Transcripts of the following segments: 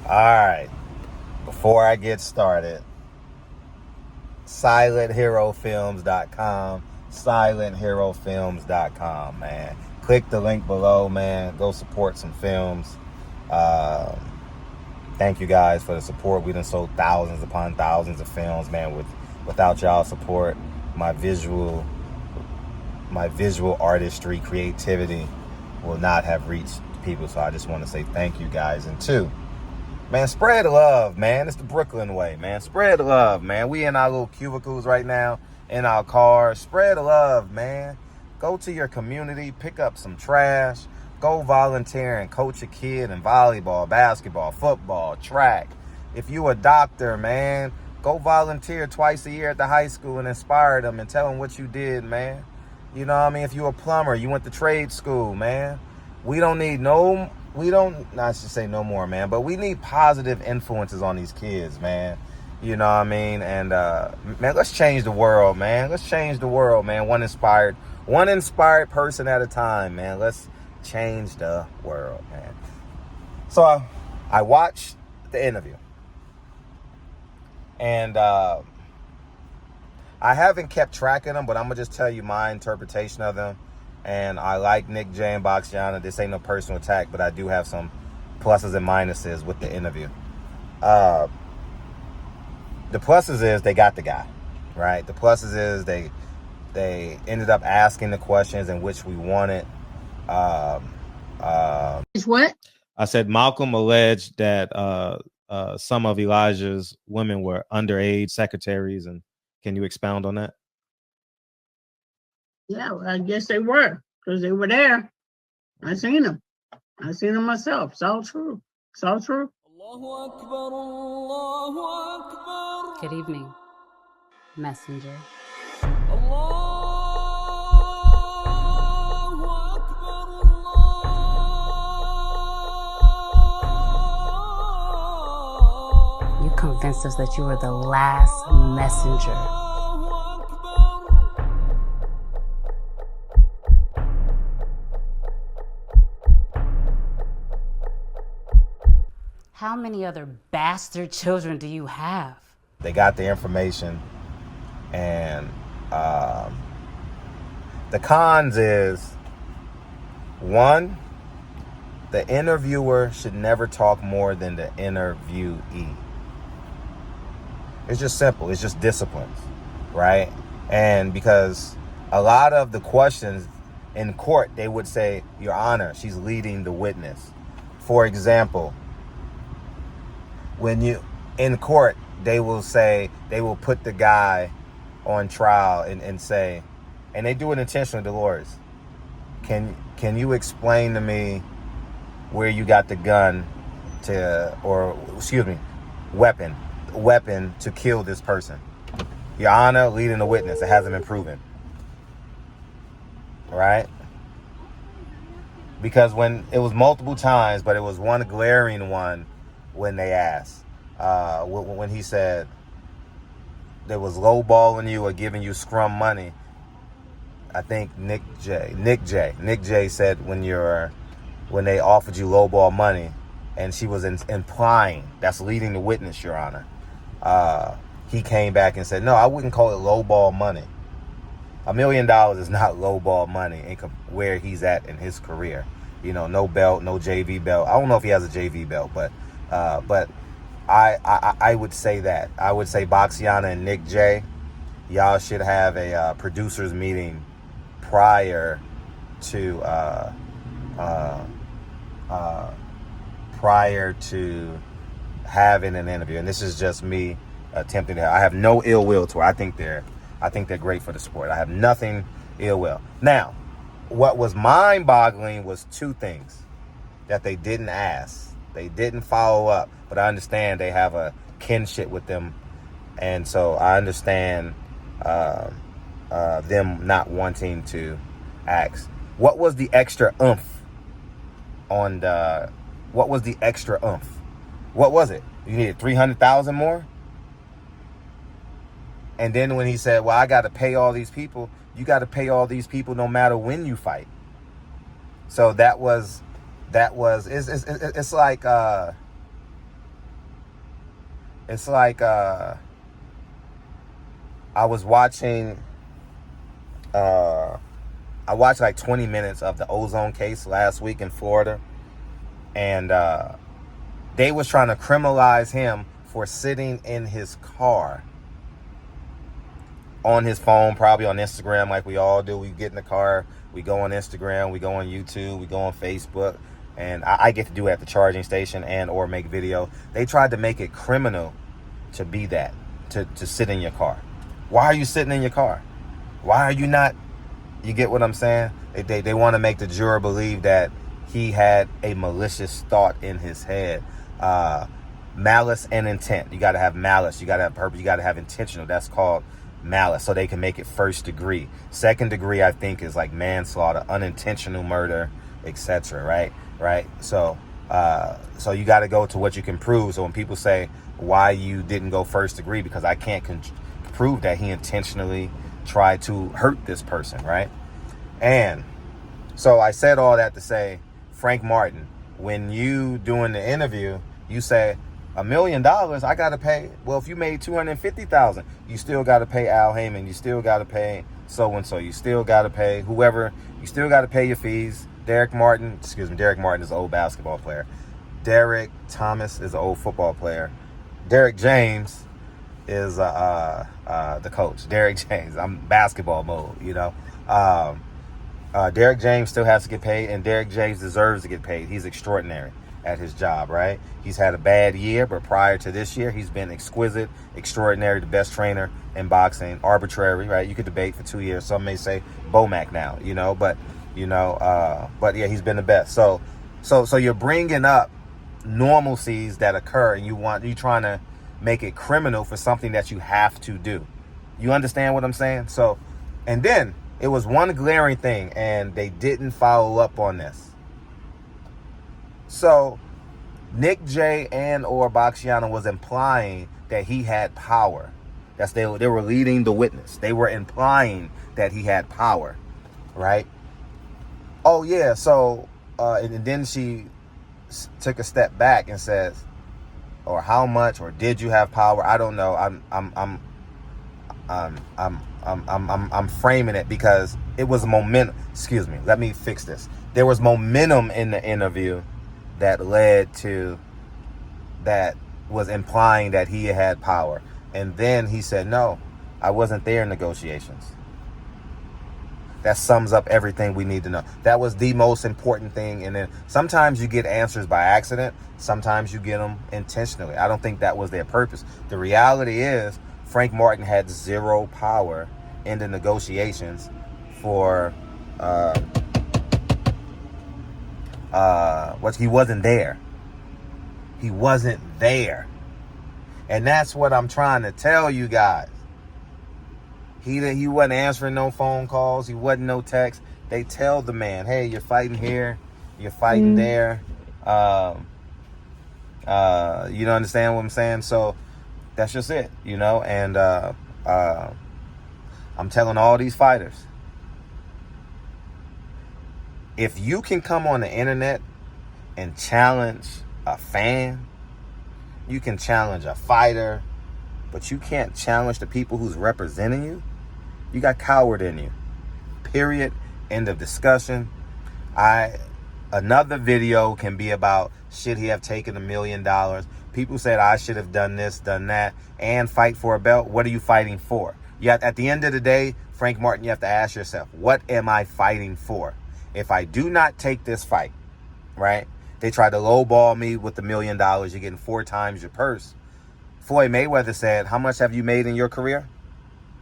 All right. Before I get started, SilentHeroFilms.com. SilentHeroFilms.com, man. Click the link below, man. Go support some films. Thank you guys for the support. We done sold thousands upon thousands of films, man. Without y'all support, my visual artistry, creativity will not have reached people. So I just want to say thank you guys. And two, man, spread love, man. It's the Brooklyn way, man. Spread love, man. We in our little cubicles right now, in our cars. Spread love, man. Go to your community, pick up some trash. Go volunteer and coach a kid in volleyball, basketball, football, track. If you a doctor, man, go volunteer twice a year at the high school and inspire them and tell them what you did, man. You know what I mean? If you a plumber, you went to trade school, man. I should say no more, man, but we need positive influences on these kids, man. You know what I mean? And, man, let's change the world, man. Let's change the world, man. One inspired person at a time, man. Let's change the world, man. So I watched the interview, and I haven't kept track of them, but I'm gonna just tell you my interpretation of them. And I like Nick J and Boxiana. This ain't no personal attack, but I do have some pluses and minuses with the interview. The pluses is they got the guy, right? The pluses is they ended up asking the questions in which we wanted. What? I said Malcolm alleged that some of Elijah's women were underage secretaries, and can you expound on that? Yeah, well, I guess they were, because they were there. I seen them myself. It's all true. Good evening, messenger. You convinced us that you were the last messenger. How many other bastard children do you have? They got the information, and the cons is, one, the interviewer should never talk more than the interviewee. It's just simple. It's just disciplines, right? And because a lot of the questions in court, they would say, Your Honor, she's leading the witness. For example, when you in court, they will put the guy on trial and say, and they do it intentionally, Dolores, can you explain to me where you got the gun weapon to kill this person? Your Honor, leading the witness, it hasn't been proven. Right? Because when it was multiple times, but it was one glaring one when they asked, when he said they was lowballing you or giving you scrum money. I think Nick J said when they offered you lowball money, and she was implying that's leading the witness, Your Honor. He came back and said, no, I wouldn't call it lowball money. $1 million is not lowball money where he's at in his career. You know, no belt, no JV belt. I don't know if he has a JV belt, but I would say that. I would say Boxiana and Nick J, y'all should have a producers meeting prior to having an interview. And this is just me attempting to. I have no ill will to her. I think they're great for the sport. I have nothing ill will. Now, what was mind-boggling was two things that they didn't ask. They didn't follow up, but I understand they have a kinship with them, and so I understand them not wanting to ask. What was the extra oomph on the? What was the extra oomph? What was it? You needed 300,000 more? And then when he said, well, I got to pay all these people, you got to pay all these people no matter when you fight. So it's like, it's like I was watching. I watched like 20 minutes of the ozone case last week in Florida, and they was trying to criminalize him for sitting in his car on his phone, probably on Instagram, like we all do. We get in the car, we go on Instagram, we go on YouTube, we go on Facebook, and I get to do it at the charging station and or make video. They tried to make it criminal to be that, to sit in your car. Why are you sitting in your car? Why are you not? You get what I'm saying? They want to make the juror believe that he had a malicious thought in his head. Malice and intent. You got to have malice. You got to have purpose. You got to have intentional. That's called malice. So they can make it first degree. Second degree, I think, is like manslaughter, unintentional murder, etc. Right? So you got to go to what you can prove. So when people say why you didn't go first degree, because I can't prove that he intentionally tried to hurt this person, right? And so I said all that to say, Frank Martin, when you doing the interview, you say $1 million, I gotta pay. Well, if you made $250,000, you still gotta pay Al Heyman, you still gotta pay so and so, you still gotta pay whoever, you still gotta pay your fees. Derek Martin is an old basketball player. Derek Thomas is an old football player. Derek James is the coach. Derek James. I'm basketball mode, you know. Derek James still has to get paid, and Derek James deserves to get paid. He's extraordinary at his job, right? He's had a bad year, but prior to this year, he's been exquisite, extraordinary, the best trainer in boxing, arbitrary, right? You could debate for 2 years. Some may say Bomac now, you know, but yeah, he's been the best. So you're bringing up normalcies that occur, and you trying to make it criminal for something that you have to do. You understand what I'm saying? So, and then it was one glaring thing, and they didn't follow up on this. So Nick J and or Baxiano was implying that he had power. They were leading the witness. They were implying that he had power, right? Oh yeah. So and then she took a step back and says, or how much, or did you have power? I don't know. I'm framing it because it was momentum. Excuse me. Let me fix this. There was momentum in the interview that led to, that was implying that he had power. And then he said, no, I wasn't there in negotiations. That sums up everything we need to know. That was the most important thing. And then sometimes you get answers by accident. Sometimes you get them intentionally. I don't think that was their purpose. The reality is Frank Martin had zero power in the negotiations for he wasn't there. He wasn't there. And that's what I'm trying to tell you guys. He wasn't answering no phone calls. He wasn't no text. They tell the man, hey, you're fighting here. You're fighting there. You don't understand what I'm saying? So that's just it, you know? And I'm telling all these fighters, if you can come on the internet and challenge a fan, you can challenge a fighter, but you can't challenge the people who's representing you. You got coward in you. Period. End of discussion. Another video can be about, should he have taken $1 million? People said I should have done this, done that, and fight for a belt. What are you fighting for? At the end of the day, Frank Martin, you have to ask yourself, what am I fighting for? If I do not take this fight, right? They tried to lowball me with $1 million. You're getting 4 times your purse. Floyd Mayweather said, how much have you made in your career?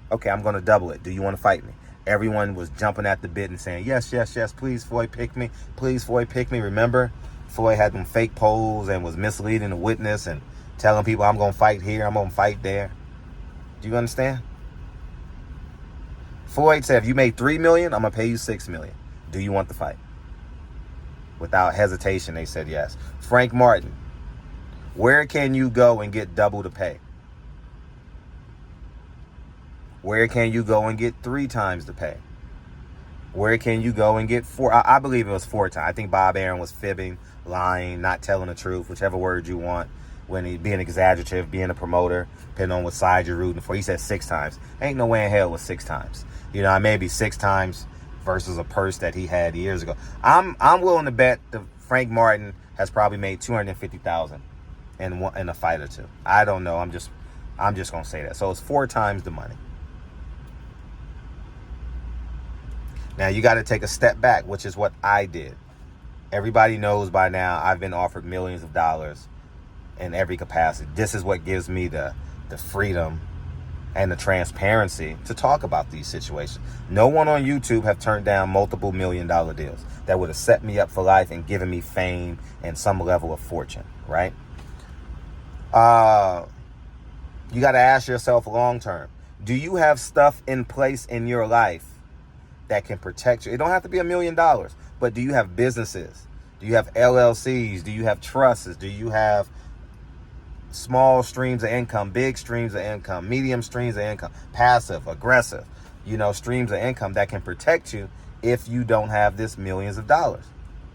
Okay, I'm going to double it. Do you want to fight me? Everyone was jumping at the bit and saying, yes, yes, yes, please, Floyd, pick me. Please, Floyd, pick me. Remember, Floyd had them fake polls and was misleading the witness and telling people, I'm going to fight here, I'm going to fight there. Do you understand? Floyd said, if you made $3 million, I'm going to pay you $6 million. Do you want the fight? Without hesitation, they said yes. Frank Martin, where can you go and get double the pay? Where can you go and get 3 times the pay? Where can you go and get 4? I believe it was 4 times. I think Bob Aaron was fibbing, lying, not telling the truth, whichever word you want. when he being exaggerative, being a promoter, depending on what side you're rooting for. He said 6 times. Ain't no way in hell it was 6 times. You know, maybe 6 times versus a purse that he had years ago. I'm willing to bet that Frank Martin has probably made $250,000 in a fight or two. I don't know. I'm just gonna say that. So it's 4 times the money. Now you got to take a step back, which is what I did. Everybody knows by now I've been offered millions of dollars in every capacity. This is what gives me the freedom and the transparency to talk about these situations. No one on YouTube have turned down multiple $1 million deals that would have set me up for life and given me fame and some level of fortune, right? You got to ask yourself long term, do you have stuff in place in your life that can protect you? It don't have to be $1 million, but do you have businesses? Do you have LLCs? Do you have trusts? Do you have small streams of income, big streams of income, medium streams of income, passive, aggressive, streams of income that can protect you if you don't have this millions of dollars,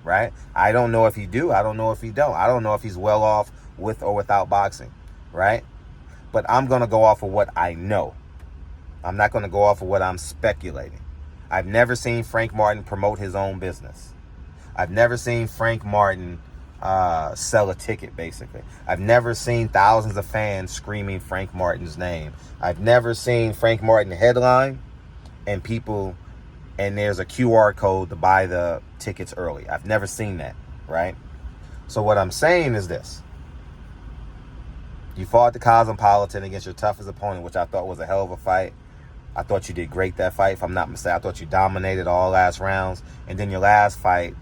right? I don't know if you do. I don't know if you don't. I don't know if he's well off with or without boxing, right? But I'm going to go off of what I know. I'm not going to go off of what I'm speculating. I've never seen Frank Martin promote his own business. I've never seen Frank Martin sell a ticket, basically. I've never seen thousands of fans screaming Frank Martin's name. I've never seen Frank Martin headline and there's a QR code to buy the tickets early. I've never seen that, right? So what I'm saying is this. You fought the Cosmopolitan against your toughest opponent, which I thought was a hell of a fight. I thought you did great that fight, if I'm not mistaken. I thought you dominated all last rounds. And then your last fight,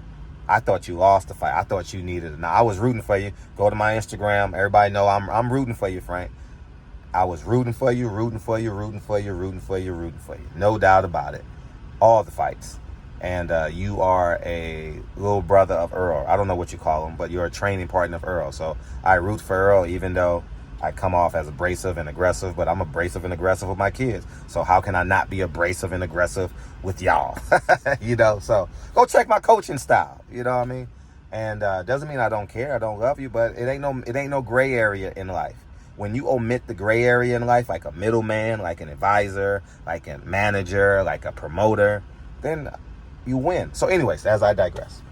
I thought you lost the fight. I thought you needed it. Now, I was rooting for you. Go to my Instagram. Everybody know I'm rooting for you, Frank. I was rooting for you. No doubt about it. All the fights. And you are a little brother of Earl. I don't know what you call him, but you're a training partner of Earl. So I root for Earl, even though I come off as abrasive and aggressive, but I'm abrasive and aggressive with my kids. So how can I not be abrasive and aggressive with y'all? So go check my coaching style. You know what I mean? And doesn't mean I don't care. I don't love you, but it ain't no gray area in life. When you omit the gray area in life, like a middleman, like an advisor, like a manager, like a promoter, then you win. So anyways, as I digress.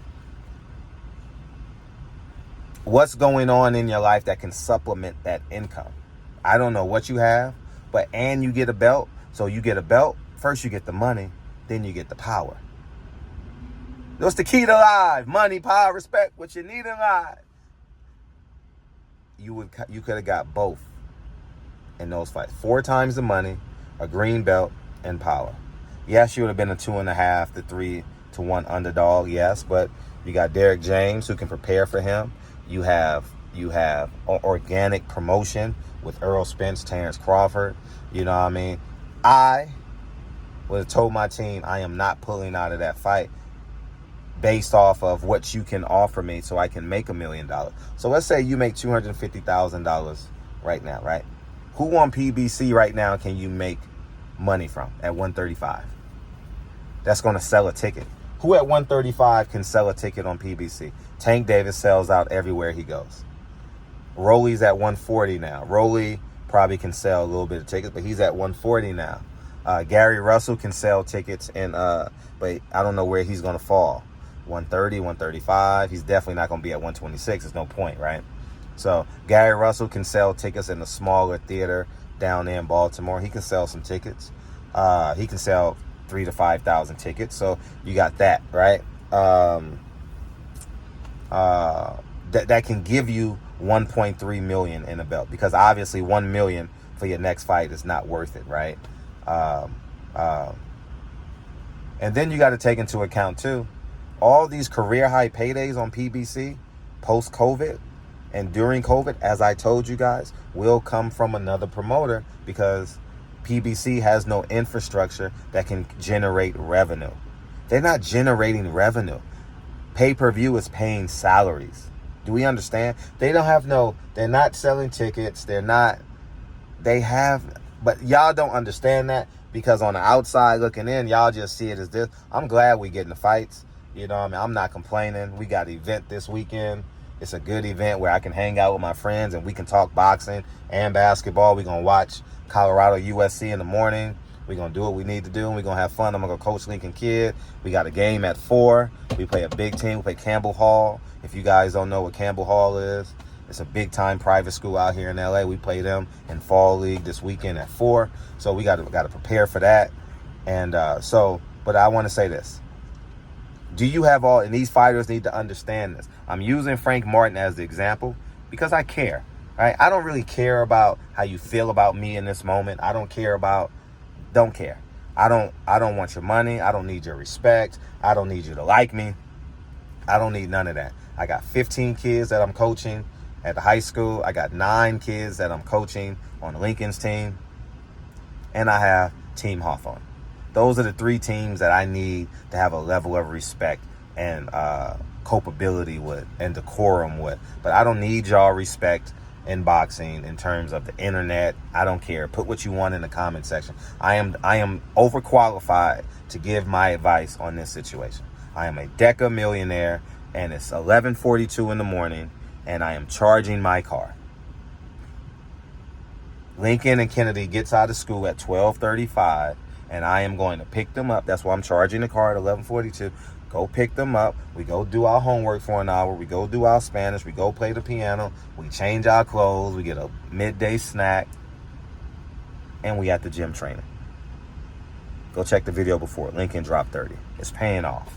What's going on in your life that can supplement that income? I don't know what you have, and you get a belt. So you get a belt. First you get the money, then you get the power. What's the key to life? Money, power, respect, what you need in life. You could have got both in those fights. 4 times the money, a green belt, and power. Yes, you would have been a 2.5 to 3 to 1 underdog. Yes, but you got Derek James who can prepare for him. You have organic promotion with Errol Spence, Terrence Crawford. You know what I mean? I would have told my team I am not pulling out of that fight based off of what you can offer me so I can make $1 million. So let's say you make $250,000 right now, right? Who on PBC right now can you make money from at 135? That's going to sell a ticket. Who at 135 can sell a ticket on PBC? Tank Davis sells out everywhere he goes. Rolly's at 140 now. Rolly probably can sell a little bit of tickets, but he's at 140 now. Gary Russell can sell tickets, but I don't know where he's going to fall. 130, 135. He's definitely not going to be at 126. There's no point, right? So Gary Russell can sell tickets in a smaller theater down there in Baltimore. He can sell some tickets. He can sell 3,000 to 5,000 tickets. So you got that, right? That can give you 1.3 million in a belt, because obviously 1 million for your next fight is not worth it, right? And then you got to take into account too, all these career high paydays on PBC post COVID and during COVID, as I told you guys, will come from another promoter, because PBC has no infrastructure that can generate revenue. They're not generating revenue. Pay-per-view is paying salaries. Do we understand? They're not selling tickets. But y'all don't understand that, because on the outside looking in, y'all just see it as this. I'm glad we getting the fights. You know what I mean? I'm not complaining. We got an event this weekend. It's a good event where I can hang out with my friends and we can talk boxing and basketball. We're going to watch Colorado USC in the morning. We're going to do what we need to do, and we're going to have fun. I'm going to go coach Lincoln Kid. We got a game at 4. We play a big team. We play Campbell Hall. If you guys don't know what Campbell Hall is, it's a big-time private school out here in L.A. We play them in Fall League this weekend at 4. So we got to prepare for that. And but I want to say this. Do you have all, and these fighters need to understand this. I'm using Frank Martin as the example because I care, right? I don't really care about how you feel about me in this moment. I don't care. I don't want your money. I don't need your respect. I don't need you to like me. I don't need none of that. I got 15 kids that I'm coaching at the high school. I got 9 kids that I'm coaching on Lincoln's team. And I have Team Hawthorne. Those are the 3 teams that I need to have a level of respect and culpability with and decorum with. But I don't need y'all respect in boxing in terms of the internet. I don't care. Put what you want in the comment section. I am overqualified to give my advice on this situation. I am a DECA millionaire, and it's 11:42 in the morning, and I am charging my car. Lincoln and Kennedy gets out of school at 12:35, and I am going to pick them up. That's why I'm charging the car at 11:42. Go pick them up. We go do our homework for an hour. We go do our Spanish. We go play the piano. We change our clothes. We get a midday snack. And we at the gym training. Go check the video before. Lincoln dropped 30. It's paying off.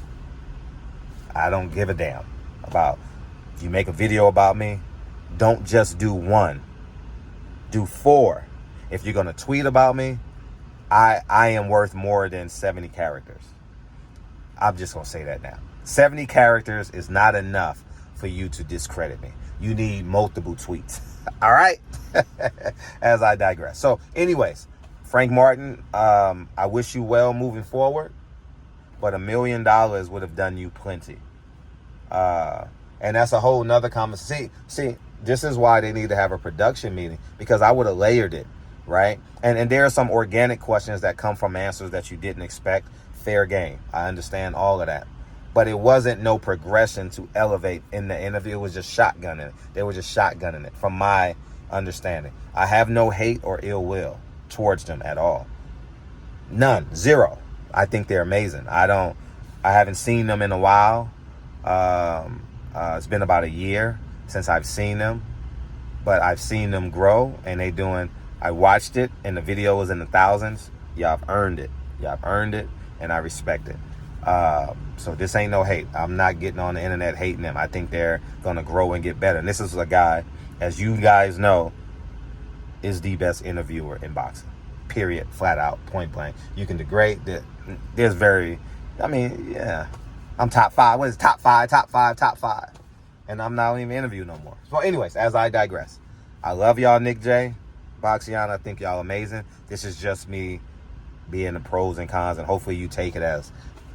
I don't give a damn about if you make a video about me. Don't just do 1. Do 4. If you're going to tweet about me, I am worth more than 70 characters. I'm just going to say that now. 70 characters is not enough for you to discredit me. You need multiple tweets. All right? As I digress. So anyways, Frank Martin, I wish you well moving forward, but $1 million would have done you plenty. And that's a whole nother conversation. See, this is why they need to have a production meeting, because I would have layered it, right? And there are some organic questions that come from answers that you didn't expect. Fair game. I understand all of that. But it wasn't no progression to elevate in the interview. It was just shotgunning it. They were just shotgunning it from my understanding. I have no hate or ill will towards them at all. None. 0. I think they're amazing. I haven't seen them in a while. It's been about a year since I've seen them, but I've seen them grow, and I watched it, and the video was in the thousands. Y'all have earned it. And I respect it. So this ain't no hate. I'm not getting on the internet hating them. I think they're going to grow and get better. And this is a guy, as you guys know, is the best interviewer in boxing. Period. Flat out. Point blank. You can degrade. I'm top 5. What is it? Top 5. And I'm not even interviewing no more. So anyways, as I digress, I love y'all, Nick J. Boxiana. I think y'all amazing. This is just me being the pros and cons, and hopefully you take it as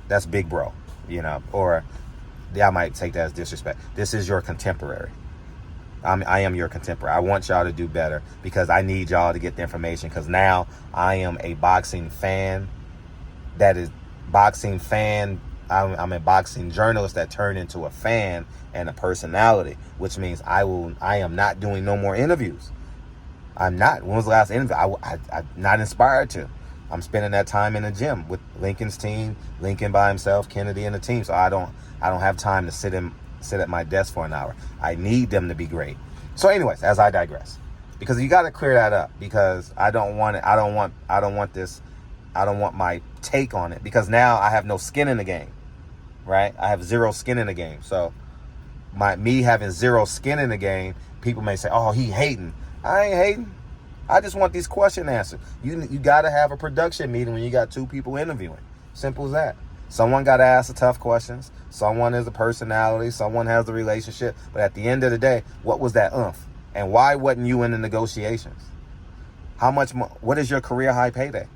that's big bro, or I might take that as disrespect. This is your contemporary. I am your contemporary. I want y'all to do better because I need y'all to get the information, because now I am a boxing fan I'm a boxing journalist that turned into a fan and a personality, which means I am not doing no more interviews. I'm not. When was the last interview? I'm not inspired to. I'm spending that time in the gym with Lincoln's team, Lincoln by himself, Kennedy and the team. So I don't have time to sit at my desk for an hour. I need them to be great. So anyways, as I digress, because you got to clear that up, because I don't want my take on it, because now I have no skin in the game, right? I have 0 skin in the game. So me having 0 skin in the game, people may say, oh, he hating. I ain't hating. I just want these questions answered. You got to have a production meeting when you got 2 people interviewing. Simple as that. Someone got to ask the tough questions. Someone is a personality. Someone has the relationship. But at the end of the day, what was that oomph? And why wasn't you in the negotiations? What is your career high payday?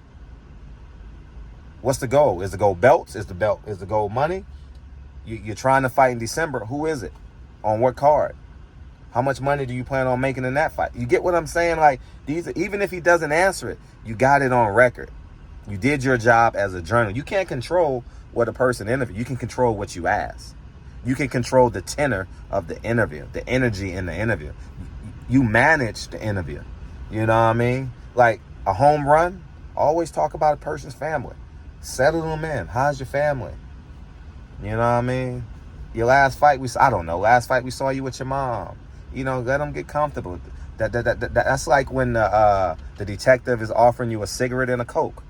What's the goal? Is the goal belts? Is the goal money? You're trying to fight in December. Who is it? On what card? How much money do you plan on making in that fight? You get what I'm saying? Like, even if he doesn't answer it, you got it on record. You did your job as a journalist. You can't control what a person interviews. You can control what you ask. You can control the tenor of the interview, the energy in the interview. You manage the interview. You know what I mean? Like a home run, always talk about a person's family. Settle them in. How's your family? You know what I mean? Your last fight, last fight we saw you with your mom. You know, let them get comfortable. That's like when the detective is offering you a cigarette and a Coke.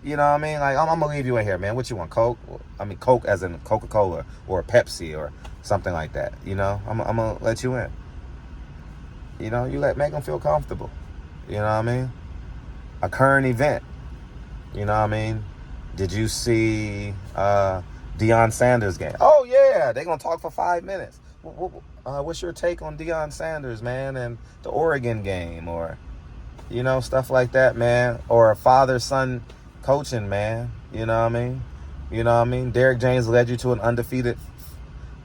You know what I mean? Like, I'm going to leave you in here, man. What you want, Coke? I mean, Coke as in Coca-Cola or a Pepsi or something like that. You know, I'm going to let you in. You know, make them feel comfortable. You know what I mean? A current event. You know what I mean? Did you see Deion Sanders game? Oh, yeah. They're going to talk for 5 minutes. What's your take on Deion Sanders, man, and the Oregon game, or, you know, stuff like that, man, or a father-son coaching, man. You know what I mean? You know what I mean? Derrick James led you to an undefeated.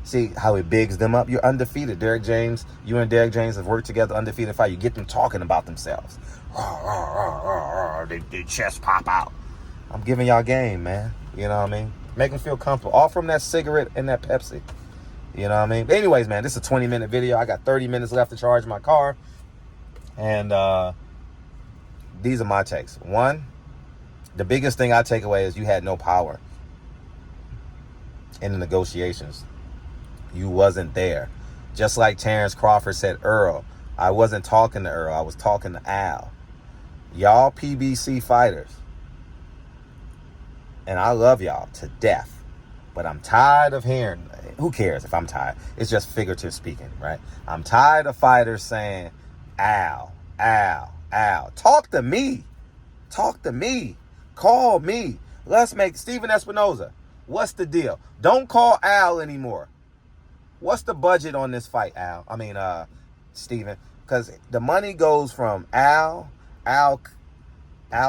See how he bigs them up? You're undefeated. Derrick James, you and Derrick James have worked together, undefeated fight. You get them talking about themselves. Their chest pop out. I'm giving y'all game, man. You know what I mean? Make them feel comfortable. All from that cigarette and that Pepsi. You know what I mean? But anyways, man, this is a 20-minute video. I got 30 minutes left to charge my car. And these are my takes. One, the biggest thing I take away is you had no power in the negotiations. You wasn't there. Just like Terrence Crawford said, Earl, I wasn't talking to Earl. I was talking to Al. Y'all PBC fighters. And I love y'all to death. But I'm tired of hearing, who cares if I'm tired? It's just figurative speaking, right? I'm tired of fighters saying, Al. Talk to me. Talk to me. Call me. Let's make Steven Espinoza. What's the deal? Don't call Al anymore. What's the budget on this fight, Al? I mean, Steven. Because the money goes from Al. Al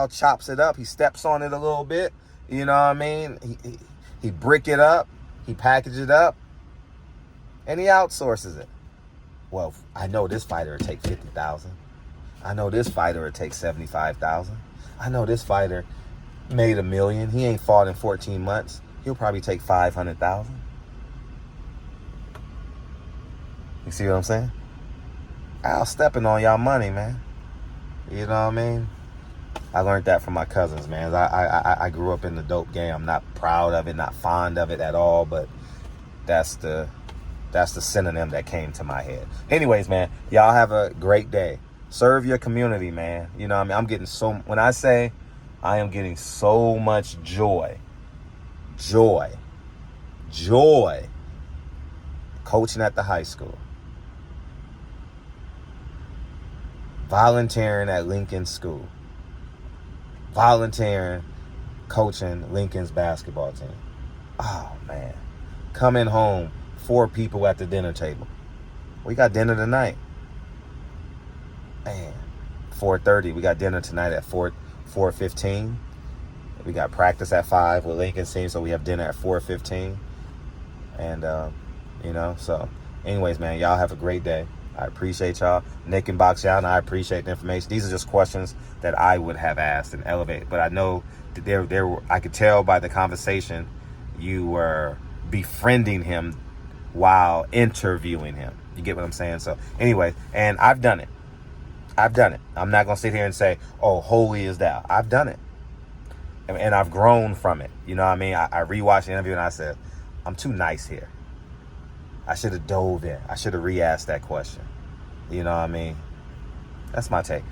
chops it up. He steps on it a little bit. You know what I mean? He brick it up. He package it up. And he outsources it. Well, I know this fighter would take $50,000. I know this fighter would take $75,000. I know this fighter made $1 million. He ain't fought in 14 months. He'll probably take $500,000. You see what I'm saying? Al stepping on y'all money, man. You know what I mean? I learned that from my cousins, man. I grew up in the dope game. I'm not proud of it, not fond of it at all, but that's the synonym that came to my head. Anyways, man, y'all have a great day. Serve your community, man. You know what I mean? I'm getting when I say I am getting so much joy, coaching at the high school, volunteering at Lincoln School, volunteering, coaching Lincoln's basketball team. Oh, man. Coming home, 4 people at the dinner table. We got dinner tonight. Man, 4:30. We got dinner tonight at 4:15. We got practice at 5 with Lincoln's team, so we have dinner at 4:15. And, you know, so anyways, man, y'all have a great day. I appreciate y'all. Nick and Box y'all, and I appreciate the information. These are just questions that I would have asked and elevated. But I know that I could tell by the conversation you were befriending him while interviewing him. You get what I'm saying? So anyway, and I've done it. I'm not going to sit here and say, oh, holy is thou. I've done it. And I've grown from it. You know what I mean? I rewatched the interview and I said, I'm too nice here. I should have dove in. I should have re-asked that question. You know what I mean? That's my take.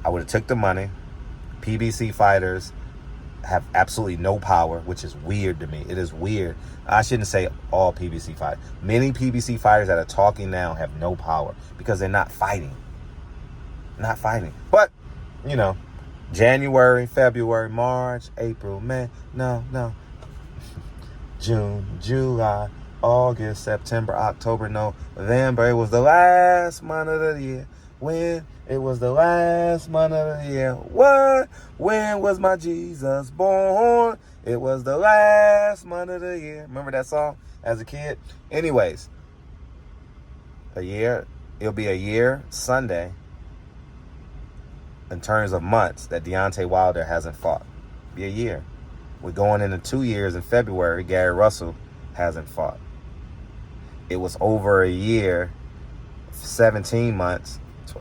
I would have took the money. PBC fighters have absolutely no power, which is weird to me. It is weird. I shouldn't say all PBC fighters. Many PBC fighters that are talking now have no power because they're not fighting. But, you know, January, February, March, April, May, no. June, July, August, September, October, November. It was the last month of the year. When? It was the last month of the year. What? When was my Jesus born? It was the last month of the year. Remember that song as a kid? Anyways, it'll be a year Sunday in terms of months that Deontay Wilder hasn't fought. Be a year. We're going into 2 years in February. Gary Russell hasn't fought. it was over a year, 17 months,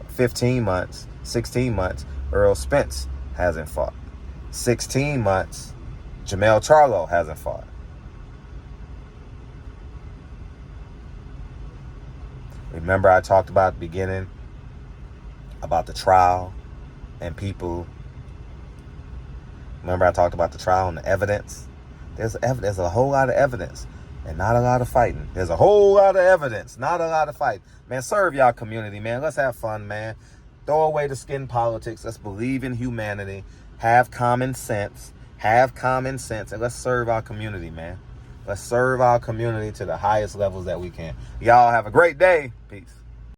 15 months, 16 months, Earl Spence hasn't fought. 16 months, Jamel Charlo hasn't fought. Remember I talked about at the beginning about the trial and people. Remember I talked about the trial and the evidence? There's a whole lot of evidence and not a lot of fighting. There's a whole lot of evidence, not a lot of fighting. Man, serve y'all community, man. Let's have fun, man. Throw away the skin politics. Let's believe in humanity. Have common sense. And let's serve our community, man. Let's serve our community to the highest levels that we can. Y'all have a great day. Peace.